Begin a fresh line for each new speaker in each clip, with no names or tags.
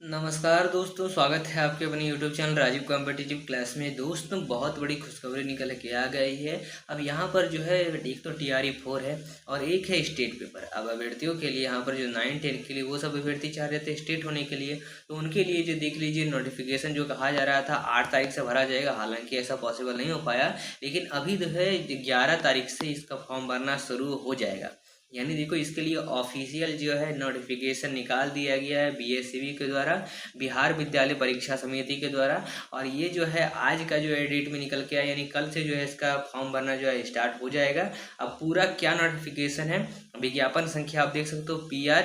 नमस्कार दोस्तों, स्वागत है आपके अपने YouTube channel Rajeev competitive class में। दोस्तों, बहुत बड़ी खुशखबरी निकल के आ गई है। अब यहाँ पर जो है एक तो TRE 4 है और एक है स्टेट पेपर। अब अभ्यर्थियों के लिए यहाँ पर जो 9-10 के लिए वो सब अभ्यर्थी चाह रहे थे स्टेट होने के लिए, तो उनके लिए जो देख लीजिए नोटिफिकेशन जो कहा जा रहा था 8 तारीख से भरा जाएगा। हालांकि ऐसा पॉसिबल नहीं हो पाया, लेकिन अभी जो है 11 तारीख से इसका फॉर्म भरना शुरू हो जाएगा। यानी देखो, इसके लिए ऑफिशियल जो है नोटिफिकेशन निकाल दिया गया है BSCB के द्वारा, बिहार विद्यालय परीक्षा समिति के द्वारा। और ये जो है आज का जो है डेट में निकल के आया, यानी कल से जो है इसका फॉर्म भरना जो है स्टार्ट हो जाएगा। अब पूरा क्या नोटिफिकेशन है, विज्ञापन संख्या आप देख सकते हो PR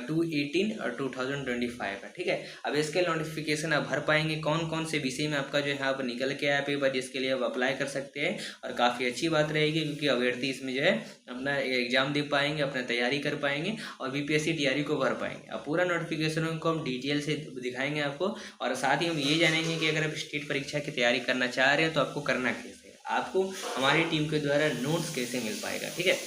218 और 2025 है। ठीक है, अब इसके नोटिफिकेशन आप भर पाएंगे कौन कौन से विषय में आपका जो है यहाँ पर निकल के आया पेपर, जिसके लिए आप अप्लाई कर सकते हैं। और काफ़ी अच्छी बात रहेगी, क्योंकि अभ्यर्थी इसमें जो है अपना एग्जाम दे पाएंगे, अपना तैयारी कर पाएंगे और BPSC TRE को भर पाएंगे। अब पूरा नोटिफिकेशन को हम डिटेल से दिखाएंगे आपको, और साथ ही हम ये जानेंगे कि अगर आप स्टेट परीक्षा की तैयारी करना चाह रहे हैं तो आपको करना कैसे है, आपको हमारी टीम के द्वारा नोट्स कैसे मिल पाएगा, ठीक है,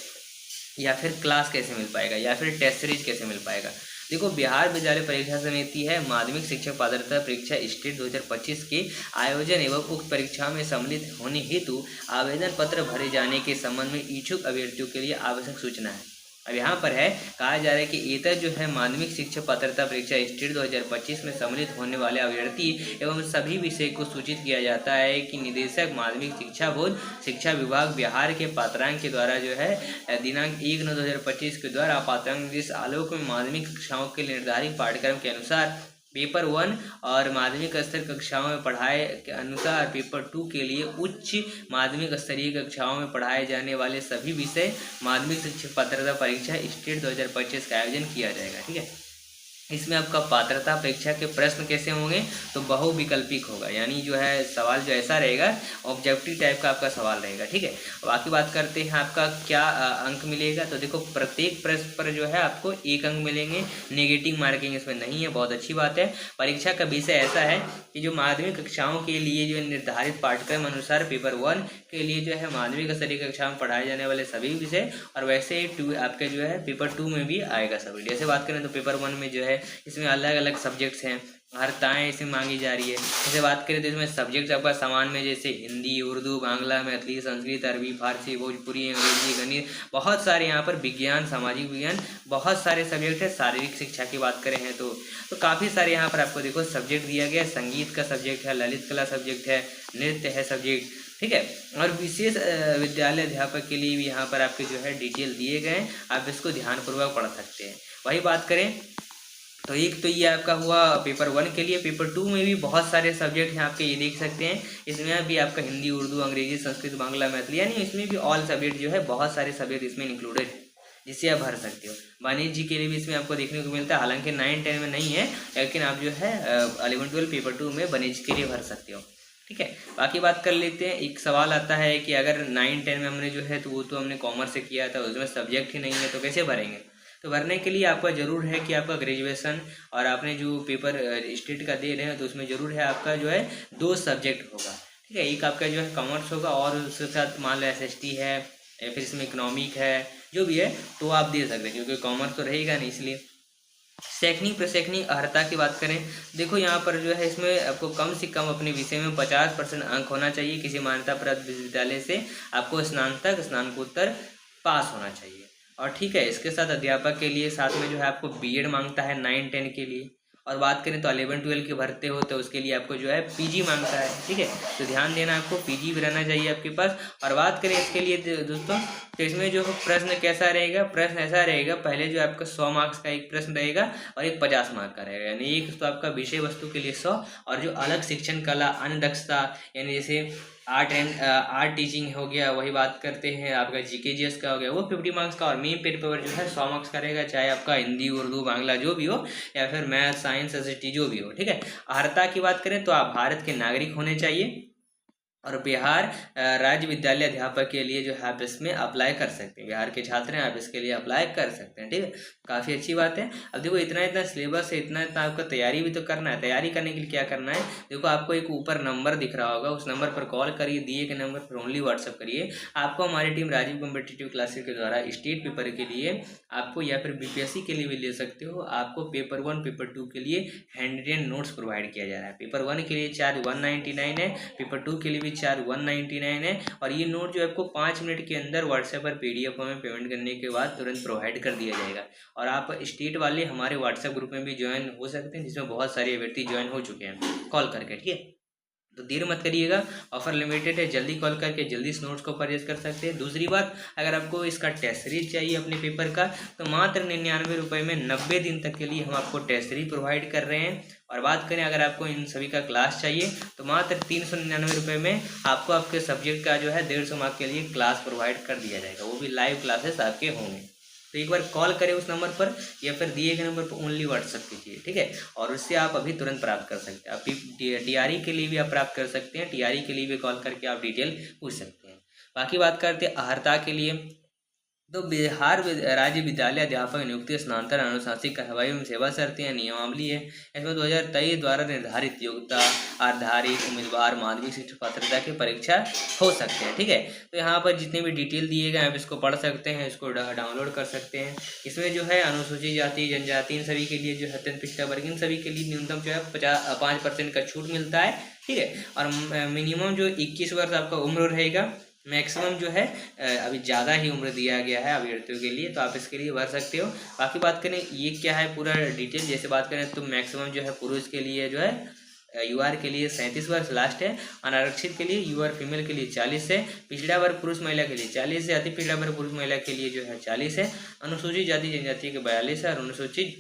या फिर क्लास कैसे मिल पाएगा, या फिर टेस्ट सीरीज कैसे मिल पाएगा। देखो, बिहार विद्यालय परीक्षा समिति है माध्यमिक शिक्षक पात्रता परीक्षा स्टेट 2025 के आयोजन एवं उक्त परीक्षा में सम्मिलित होने हेतु आवेदन पत्र भरे जाने के संबंध में इच्छुक अभ्यर्थियों के लिए आवश्यक सूचना है। अब यहाँ पर है कहा जा रहा है कि इतर जो है माध्यमिक शिक्षक पात्रता परीक्षा स्टेट 2025 में सम्मिलित होने वाले अभ्यर्थी एवं सभी विषय को सूचित किया जाता है कि निदेशक माध्यमिक शिक्षा बोर्ड शिक्षा विभाग बिहार के पात्रांक के द्वारा जो है दिनांक 1/9/2025 के द्वारा पात्रांक निर्देश आलोक में माध्यमिक कक्षाओं के निर्धारित पाठ्यक्रम के अनुसार पेपर 1 और माध्यमिक स्तर कक्षाओं में पढ़ाए के अनुसार पेपर 2 के लिए उच्च माध्यमिक स्तरीय कक्षाओं में पढ़ाए जाने वाले सभी विषय माध्यमिक शिक्षक पात्रता परीक्षा स्टेट 2025 का आयोजन किया जाएगा। ठीक है, इसमें आपका पात्रता परीक्षा के प्रश्न कैसे होंगे, तो बहुविकल्पिक होगा, यानी जो है सवाल जो ऐसा रहेगा ऑब्जेक्टिव टाइप का आपका सवाल रहेगा। ठीक है, बाकी बात करते हैं आपका क्या अंक मिलेगा। तो देखो, प्रत्येक प्रश्न पर जो है आपको 1 अंक मिलेंगे, नेगेटिव मार्किंग इसमें नहीं है, बहुत अच्छी बात है। परीक्षा का विषय ऐसा है कि जो माध्यमिक कक्षाओं के लिए जो निर्धारित पाठ्यक्रम अनुसार पेपर 1 के लिए जो है माध्यमिक स्तरीय कक्षा में पढ़ाए जाने वाले सभी विषय, और वैसे ही आपके जो है पेपर 2 में भी आएगा सभी। जैसे बात करें तो पेपर 1 में जो है इसमें अलग अलग सब्जेक्ट्स हैं, वार्ताएँ इसमें मांगी जा रही है। जैसे बात करें तो इसमें सब्जेक्ट्स आपका समान में जैसे हिंदी, उर्दू, बांग्ला, मैथिली, संस्कृत, अरबी, फारसी, भोजपुरी, अंग्रेजी, गणित, बहुत सारे यहाँ पर विज्ञान, सामाजिक विज्ञान, बहुत सारे सब्जेक्ट है। शारीरिक शिक्षा की बात करें हैं तो काफ़ी सारे यहाँ पर आपको देखो सब्जेक्ट दिया गया है। संगीत का सब्जेक्ट है, ललित कला सब्जेक्ट है, नृत्य है सब्जेक्ट, ठीक है। और विशेष विद्यालय अध्यापक के लिए भी यहाँ पर आपके जो है डिटेल दिए गए हैं, आप इसको ध्यानपूर्वक पढ़ सकते हैं। वही बात करें तो एक तो ये आपका हुआ पेपर 1 के लिए। पेपर 2 में भी बहुत सारे सब्जेक्ट हैं आपके, ये देख सकते हैं। इसमें भी आपका हिंदी, उर्दू, अंग्रेजी, संस्कृत, बांग्ला, मैथिली, यानी इसमें भी ऑल सब्जेक्ट जो है बहुत सारे सब्जेक्ट इसमें इंक्लूडेड है, जिससे आप भर सकते हो। वाणिज्य के लिए भी इसमें आपको देखने को मिलता है, हालांकि 9-10 में नहीं है, लेकिन आप जो है 11-12 पेपर 2 में वाणिज्य के लिए भर सकते हो। ठीक है, बाकी बात कर लेते हैं। एक सवाल आता है कि अगर 9-10 में हमने जो है तो वो तो हमने कॉमर्स से किया था, उसमें सब्जेक्ट ही नहीं है, तो कैसे भरेंगे। तो भरने के लिए आपका ज़रूर है कि आपका ग्रेजुएशन और आपने जो पेपर स्टेट का दे रहे हैं तो उसमें ज़रूर है आपका जो है 2 सब्जेक्ट होगा। ठीक है, एक आपका जो है कॉमर्स होगा और उसके साथ मान लो SST है या फिर इसमें इकोनॉमिक है, जो भी है तो आप दे सकते हैं, क्योंकि कॉमर्स तो रहेगा नहीं, इसलिए। शैक्षणिक प्रशैक्षणिक अर्हता की बात करें, देखो यहाँ पर जो है इसमें आपको कम से कम अपने विषय में 50% अंक होना चाहिए। किसी मान्यता प्राप्त विश्वविद्यालय से आपको स्नातक स्नातकोत्तर पास होना चाहिए। और ठीक है, इसके साथ अध्यापक के लिए साथ में जो है आपको BEd मांगता है 9-10 के लिए। और बात करें तो 11-12 के भरते हो तो उसके लिए आपको जो है PG मांगता है। ठीक है, तो ध्यान देना, आपको PG भी रहना चाहिए आपके पास। और बात करें इसके लिए दोस्तों, तो इसमें जो प्रश्न कैसा रहेगा, प्रश्न ऐसा रहेगा, पहले जो आपका 100 मार्क्स का एक प्रश्न रहेगा और एक 50 मार्क का रहेगा, यानी एक तो आपका विषय वस्तु के लिए 100, और जो अलग शिक्षण कला अन्य दक्षता, यानी जैसे आर्ट टीचिंग हो गया, वही बात करते हैं आपका GK GS का हो गया, वो 50 मार्क्स का। और मेन पेपर जो है 100 मार्क्स का रहेगा, चाहे आपका हिंदी, उर्दू, बांग्ला जो भी हो, या फिर मैथ, साइंस, SST जो भी हो। ठीक है, अर्हता की बात करें तो आप भारत के नागरिक होने चाहिए, और बिहार राज्य विद्यालय अध्यापक के लिए जो है आप इसमें अप्लाई कर सकते हैं। बिहार के छात्र हैं, आप इसके लिए अप्लाई कर सकते हैं। ठीक है, काफ़ी अच्छी बात है। अब देखो इतना सिलेबस है, इतना आपका तैयारी भी तो करना है। तैयारी करने के लिए क्या करना है, देखो आपको एक ऊपर नंबर दिख रहा होगा, उस नंबर पर कॉल करिए, दिए गए नंबर पर ओनली व्हाट्सअप करिए। आपको हमारी टीम राजीव कॉम्पिटिटिव क्लासेस के द्वारा स्टेट पेपर के लिए आपको या फिर बीपीएससी के लिए भी ले सकते हो, आपको पेपर 1 पेपर 2 के लिए हैंड रिटन नोट्स प्रोवाइड किया जा रहा है। पेपर 1 के लिए चार्ज 199 है, पेपर 2 के लिए भी चार्ज 199 है। और ये नोट जो आपको 5 मिनट के अंदर व्हाट्सएप पर PDF में पेमेंट करने के बाद तुरंत प्रोवाइड कर दिया जाएगा। और आप स्टेट वाले हमारे व्हाट्सएप ग्रुप में भी ज्वाइन हो सकते हैं, जिसमें बहुत सारे व्यक्ति ज्वाइन हो चुके हैं कॉल करके। ठीक है, तो देर मत करिएगा, ऑफर लिमिटेड है, जल्दी कॉल करके जल्दी इस नोट्स को परचेज कर सकते हैं। दूसरी बात, अगर आपको इसका टेस्ट सीरीज चाहिए अपने पेपर का, तो मात्र 99 रुपये में 90 दिन तक के लिए हम आपको टेस्ट सीरीज प्रोवाइड कर रहे हैं। और बात करें अगर आपको इन सभी का क्लास चाहिए, तो मात्र 399 रुपये में आपको आपके सब्जेक्ट का जो है 150 मार्क के लिए क्लास प्रोवाइड कर दिया जाएगा, वो भी लाइव क्लासेस आपके होंगे। तो एक बार कॉल करें उस नंबर पर या फिर दिए गए नंबर पर ओनली व्हाट्सअप कीजिए। ठीक है, और उससे आप अभी तुरंत प्राप्त कर सकते हैं। आप TRE के लिए भी आप प्राप्त कर सकते हैं, TRE के लिए भी कॉल करके आप डिटेल पूछ सकते हैं। बाकी बात करते हैं अहर्ता के लिए, तो बिहार राज्य विद्यालय अध्यापक नियुक्ति स्नातक अनुशासिक कार्यवाही एवं सेवा शर्तें नियमावली है। इसमें 2023 द्वारा निर्धारित योग्यता आधारित उम्मीदवार माध्यमिक शिक्षा पात्रता की परीक्षा हो सकते हैं। ठीक है, तो यहाँ पर जितने भी डिटेल दिए गए आप इसको पढ़ सकते हैं, इसको डाउनलोड कर सकते हैं। इसमें जो है अनुसूचित जाति जनजाति इन सभी के लिए जो है अत्यंत पिछड़ा वर्ग इन सभी के लिए न्यूनतम जो है 5% का छूट मिलता है। ठीक है, और मिनिमम जो 21 वर्ष आपका उम्र रहेगा, मैक्सिमम जो है अभी ज़्यादा ही उम्र दिया गया है अभ्यर्थियों के लिए, तो आप इसके लिए भर सकते हो। बाकी बात करें ये क्या है पूरा डिटेल, जैसे बात करें तो मैक्सिमम जो है पुरुष के लिए जो है UR के लिए 37 वर्ष लास्ट है, अनारक्षित के लिए UR फीमेल के लिए 40 है, पिछड़ा वर्ग पुरुष महिला के लिए 40 है, अति पिछड़ा वर्ग पुरुष महिला के लिए जो है 40 है, अनुसूचित जाति जनजाति के 42 है और अनुसूचित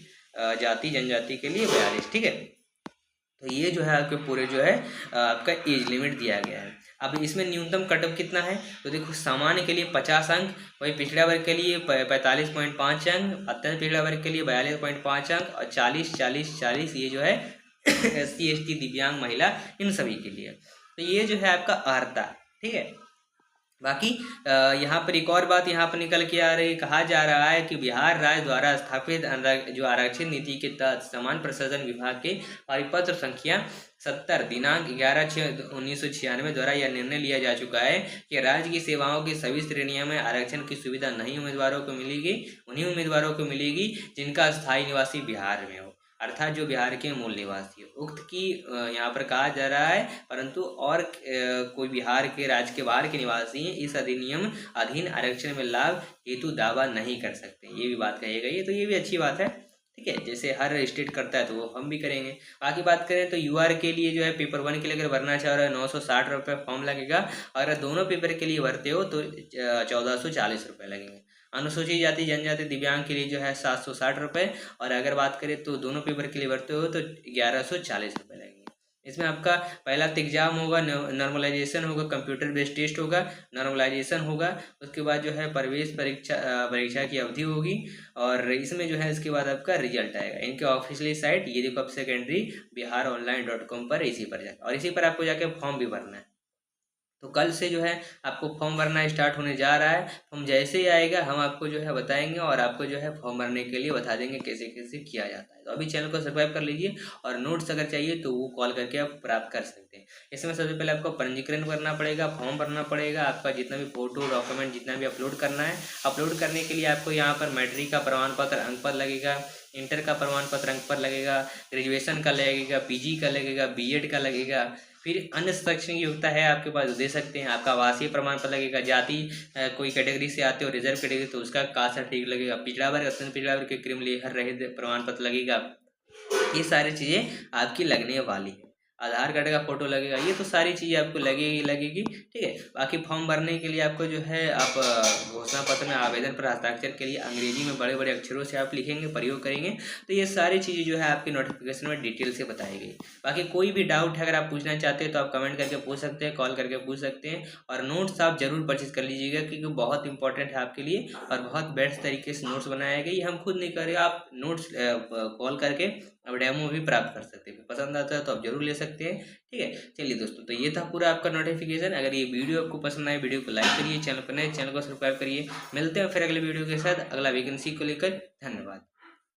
जाति जनजाति के लिए 42। ठीक है, तो ये जो है आपके पूरे जो है आपका एज लिमिट दिया गया है। अब इसमें न्यूनतम कट ऑफ कितना है, तो देखो सामान्य के लिए 50 अंक, वही पिछड़ा वर्ग के लिए 45.5 अंक, अत्यंत पिछड़ा वर्ग के लिए 42.5 अंक और 40 ये जो है SC ST दिव्यांग महिला इन सभी के लिए। तो ये जो है आपका अहर्ता। ठीक है, बाकी यहाँ पर एक और बात यहाँ पर निकल के आ रही, कहा जा रहा है कि बिहार राज्य द्वारा स्थापित जो आरक्षित नीति के तहत समान प्रशासन विभाग के परिपत्र संख्या 70 दिनांक 11/6/1996 द्वारा यह निर्णय लिया जा चुका है कि राज्य की सेवाओं की सभी श्रेणियों में आरक्षण की सुविधा नहीं उम्मीदवारों को मिलेगी, उन्हीं उम्मीदवारों को मिलेगी जिनका स्थायी निवासी बिहार में हो, अर्थात जो बिहार के मूल निवासी हो। उक्त की यहाँ पर कहा जा रहा है, परंतु और कोई बिहार के राज्य के बाहर के निवासी हैं इस अधिनियम अधीन आरक्षण में लाभ हेतु दावा नहीं कर सकते, ये भी बात कही गई है। तो ये भी अच्छी बात है। ठीक है, जैसे हर स्टेट करता है तो वो हम भी करेंगे। बाकी बात करें तो UR के लिए जो है पेपर 1 के लिए अगर भरना चाह रहे हो 960 रुपये फॉर्म लगेगा, और अगर दोनों पेपर के लिए भरते हो तो 1440 रुपये लगेंगे। अनुसूचित जाति जनजाति दिव्यांग के लिए जो है 760 रुपये, और अगर बात करें तो दोनों पेपर के लिए भरते हो तो 1140 रुपये लगेंगे। इसमें आपका पहला एग्जाम होगा, नॉर्मलाइजेशन होगा, कंप्यूटर बेस्ड टेस्ट होगा, नॉर्मलाइजेशन होगा, उसके बाद जो है प्रवेश परीक्षा की अवधि होगी, और इसमें जो है इसके बाद आपका रिजल्ट आएगा। इनके ऑफिशियली साइट ये देखो, अब सेकेंडरी biharonline.com पर इसी पर जाकर, और इसी पर आपको जाके फॉर्म भी भरना है। तो कल से जो है आपको फॉर्म भरना स्टार्ट होने जा रहा है। फॉर्म जैसे ही आएगा हम आपको जो है बताएंगे, और आपको जो है फॉर्म भरने के लिए बता देंगे कैसे कैसे किया जाता है। तो अभी चैनल को सब्सक्राइब कर लीजिए, और नोट्स अगर चाहिए तो वो कॉल करके आप प्राप्त कर सकते हैं। इसमें सबसे पहले आपको पंजीकरण करना पड़ेगा, फॉर्म भरना पड़ेगा, आपका जितना भी फोटो डॉक्यूमेंट जितना भी अपलोड करना है। अपलोड करने के लिए आपको यहाँ पर मैट्रिक का प्रमाण पत्र अंक पर लगेगा, इंटर का प्रमाण पत्र अंक पर लगेगा, ग्रेजुएशन का लगेगा, PG का लगेगा, BEd का लगेगा, फिर अन्य शैक्षणिक योग्यता है आपके पास दे सकते हैं। आपका आवासीय प्रमाण पत्र लगेगा, जाति कोई कैटेगरी से आते हो रिजर्व कैटेगरी तो उसका कास्ट सर्टिफिकेट लगेगा, पिछड़ा वर्ग अत्यंत पिछड़ा वर्ग के क्रिमिनल रहित प्रमाण पत्र लगेगा। ये सारी चीज़ें आपकी लगने वाली है। आधार कार्ड का फोटो लगेगा, ये तो सारी चीज़ें आपको लगेगी। ठीक है, बाकी फॉर्म भरने के लिए आपको जो है आप घोषणा पत्र में आवेदन पर हस्ताक्षर के लिए अंग्रेजी में बड़े बड़े अक्षरों से आप लिखेंगे, प्रयोग करेंगे। तो ये सारी चीज़ें जो है आपकी नोटिफिकेशन में डिटेल से बताई गई। बाकी कोई भी डाउट है अगर आप पूछना चाहते हैं तो आप कमेंट करके पूछ सकते हैं, कॉल करके पूछ सकते हैं, और नोट्स आप जरूर परचेज कर लीजिएगा क्योंकि बहुत इंपॉर्टेंट है आपके लिए, और बहुत बेस्ट तरीके से नोट्स बनाए गए। हम खुद नहीं कर रहे, आप नोट्स कॉल करके अब डेमो भी प्राप्त कर सकते हैं। पसंद आता है तो आप जरूर ले सकते हैं। ठीक है, चलिए दोस्तों, तो ये था पूरा आपका नोटिफिकेशन। अगर ये वीडियो आपको पसंद आए, वीडियो को लाइक करिए, चैनल पर नए चैनल को सब्सक्राइब करिए। मिलते हैं फिर अगले वीडियो के साथ अगला वैकेंसी को लेकर। धन्यवाद।